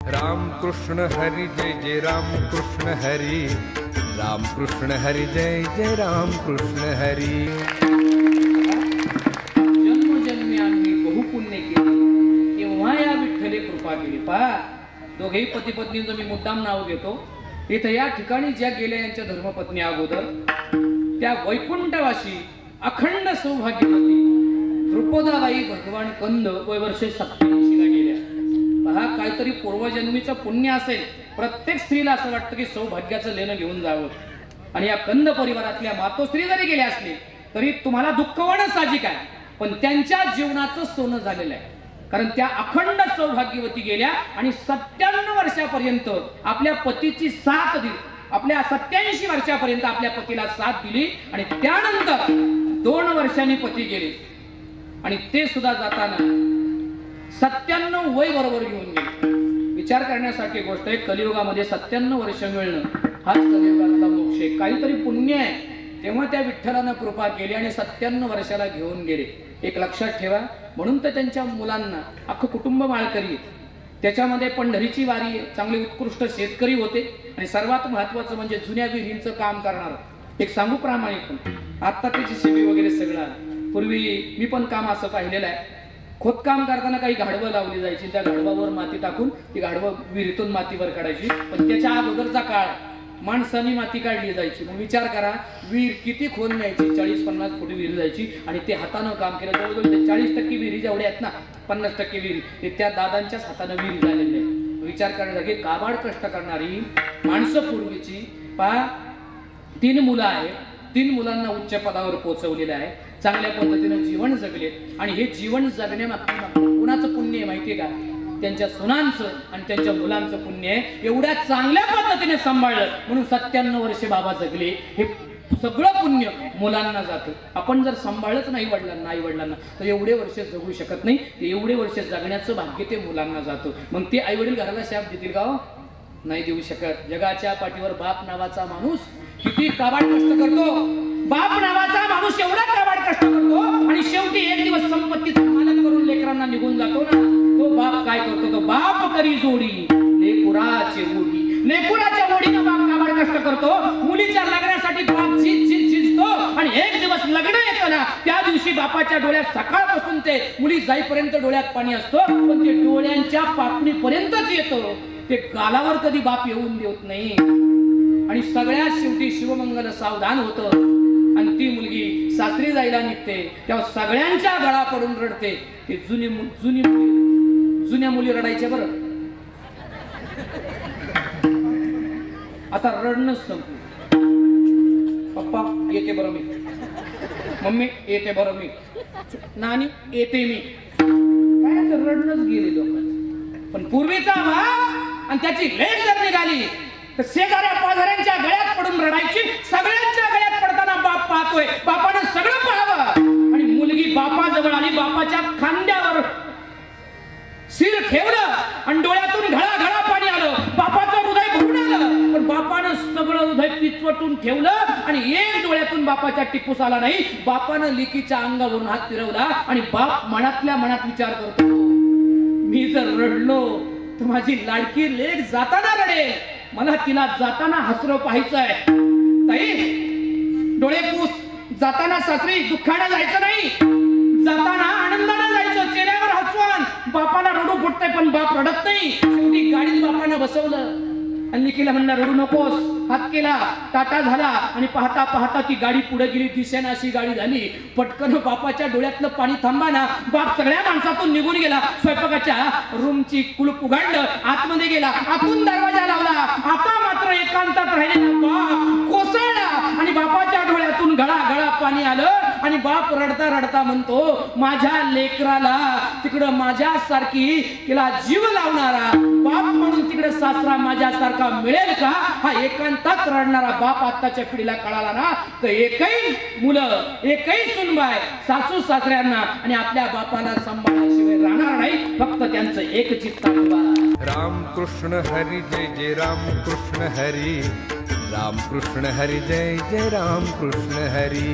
राम कृष्ण हरी जय जय राम कृष्ण हरी, राम कृष्ण हरी जय जय राम कृष्ण हरी। जन्मोजन्मी आम्ही बहुपुण्य केले, केव्हा या विठ्ठले कृपा केली। पहा, दोघेही पती पत्नींचं मी मुद्दाम नाव घेतो। इथं या ठिकाणी ज्या गेल्या यांच्या धर्मपत्नी अगोदर त्या वैकुंठवासी अखंड सौभाग्यवती द्रुपदाबाई भगवान कंद वय वर्ष 87 ला गेल्या। पहा, काहीतरी पूर्वजन्मीचं पुण्य असेल। प्रत्येक स्त्रीला असं वाटतं की सौभाग्याचं लेणं घेऊन जावं, आणि या कंद परिवारातल्या मातोश्री जरी गेल्या असली तरी तुम्हाला दुःख होणं साहजिक आहे, पण त्यांच्या जीवनाचं सोनं झालेलं आहे। कारण त्या अखंड सौभाग्यवती गेल्या आणि 97 वर्षापर्यंत आपल्या पतीची साथ दिली। आपल्या 87 वर्षापर्यंत आपल्या पतीला साथ दिली, आणि त्यानंतर 2 वर्षांनी पती गेले, आणि ते सुद्धा जाताना 97 वय बरोबर घेऊन गेले। विचार करण्यासारखी गोष्ट आहे। कलियुगामध्ये 97 वर्ष मिळणं हाच कलियुगातला मोक्ष आहे। काहीतरी पुण्य आहे, तेव्हा त्या विठ्ठलानं कृपा केली आणि 97 वर्षाला घेऊन गेले। एक लक्षात ठेवा, म्हणून तर त्यांच्या मुलांना अख्खं कुटुंब माळकरी, त्याच्यामध्ये पंढरीची वारी आहे, चांगले उत्कृष्ट शेतकरी होते, आणि सर्वात महत्वाचं म्हणजे जुन्या विहिरींचं काम करणार। एक सांगू प्रामाणिक, आता त्याची सेवी वगैरे सगळं, पूर्वी मी पण काम असं पाहिलेलं आहे। खोदकाम करताना काही गाढवं लावली जायची, त्या गाढवावर माती टाकून ती गाढवं विहिरीतून मातीवर काढायची। पण त्याच्या अगोदरचा काळ माणसाने माती काढली जायची। मग विचार करा, विहीर किती खोल न्यायची, 40-50 फूट विहीर जायची, आणि ते हातानं काम केलं। जवळजवळ 40% विहिरी जेवढ्या आहेत ना, 50% विहिरी ते त्या दादांच्याच हातानं विहीर झालेले आहे। विचार करण्यासाठी काबाड कष्ट करणारी माणसं पूर्वीची। पहा, 3 मुलं आहेत, 3 मुलांना उच्च पदावर पोहोचवलेलं आहे, चांगल्या पद्धतीने जीवन जगले, आणि हे जीवन जगण्यामागचं कुणाचं पुण्य आहे माहितीये का? त्यांच्या सुनांचं आणि त्यांच्या मुलांचं पुण्य आहे। एवढ्या चांगल्या पद्धतीने सांभाळलं म्हणून 97 वर्षे बाबा जगले। हे सगळं पुण्य मुलांना जातं। आपण जर सांभाळलंच नाही वडिलांना, आई वडिलांना, तर एवढे वर्ष जगू शकत नाही। ते एवढे वर्ष जगण्याचं भाग्य ते मुलांना जातं। मग ते आई वडील घराला शाप देतील का? नाही देऊ शकत। जगाच्या पाठीवर बाप नावाचा माणूस किती काबाड कष्ट करतो, बाप नावाचा माणूस एवढा काबाड कष्ट करतो, आणि शेवटी एक दिवस संपत्तीचा मालक करून लेकरांना निघून जातो ना, तो बाप काय करतो? तो बाप करी जोडी लेकुराचे ओढी, लेकुराच्या ओढीनं बाप काबाड कष्ट करतो। मुलीच्या लग्नासाठी बाप झिजतो, आणि एक दिवस लग्न येतं ना, त्या दिवशी बापाच्या डोळ्यात सकाळपासून ते मुली जाईपर्यंत डोळ्यात पाणी असतं, पण ते डोळ्यांच्या पापणीपर्यंतच येतं, ते गालावर कधी बाप येऊन देत नाही। आणि सगळ्यात शेवटी शिवमंगल सावधान होतं, आणि ती मुलगी सासरी जायला निघते, तेव्हा सगळ्यांच्या गळा पडून रडते। ती जुन्या मुली रडायच्या बरं, आता रडणंच संपलं। पप्पा येते बरं मी, मम्मी येते बरं मी, नानी येते मी, काय रडणंच गेली लोकांचं। पण पूर्वीचा बाप आणि त्याची लेक जर निघाली तर शेजाऱ्या पाजाऱ्यांच्या गळ्यात पडून रडायची। सगळ्यांच्या गळ्यात पडताना बाप पाहतोय, बापानं सगळं पाहावं, आणि मुलगी बापाजवळ आली, बापाच्या खांद्यावर शिर ठेवलं, आणि डोळ्यातून घळा पाणी आलं, बापाचं हृदय भरून आलं, पण बापानं सगळं हृदय पिचवटून ठेवलं, आणि एक डोळ्यातून बापाच्या टिपूस आला नाही। बापानं लेकीच्या अंगावरून हात फिरवला, आणि बाप मनातल्या मनात विचार करतो, मी जर रडलो तर माझी लाडकी लेक जाताना रडेल, मला तिला जाताना हसरं पाहायचंय। ताई, डोळे पुस, जाताना सासरी दुःखानं जायचं नाही, जाताना आनंदानं जायचं, चेहऱ्यावर हसवान। बापाला रडू फुटतंय पण बाप रडत नाही। शेवटी गाडीत बापानं बसवलं, आणि निकीला म्हणलं रडू नकोस, हात केला, टाटा झाला, आणि पाहता पाहता ती गाडी पुढे गेली, दिसेनाशी गाडी झाली। पटकन बापाच्या डोळ्यातलं पाणी थांबा ना, बाप सगळ्या माणसातून निघून गेला, स्वयंपाकाच्या रूमची कुलूप उघडलं, आतमध्ये गेला, आतून दरवाजा लावला। आता मात्र एकांतात राहिलेला बाप कोसळला, आणि बापाच्या डोळ्यातून गळा पाणी आलं, आणि बाप रडता रडता म्हणतो, माझ्या लेकराला तिकडं माझ्यासारखी तिला जीव लावणारा बाप म्हणून तिकडे सासरा माझ्यासारखा मिळेल का? हा एकांतात रडणारा बाप आताच्या पिढीला कळाला ना, तर एकही मुलं, एकही सुनबाई सासू सासऱ्यांना आणि आपल्या बापाला सांभाळल्याशिवाय राहणार नाही। फक्त त्यांचं एक चित्त ठेवा। राम कृष्ण हरी जय जय राम कृष्ण हरी, राम कृष्ण हरी जय जय राम कृष्ण हरी।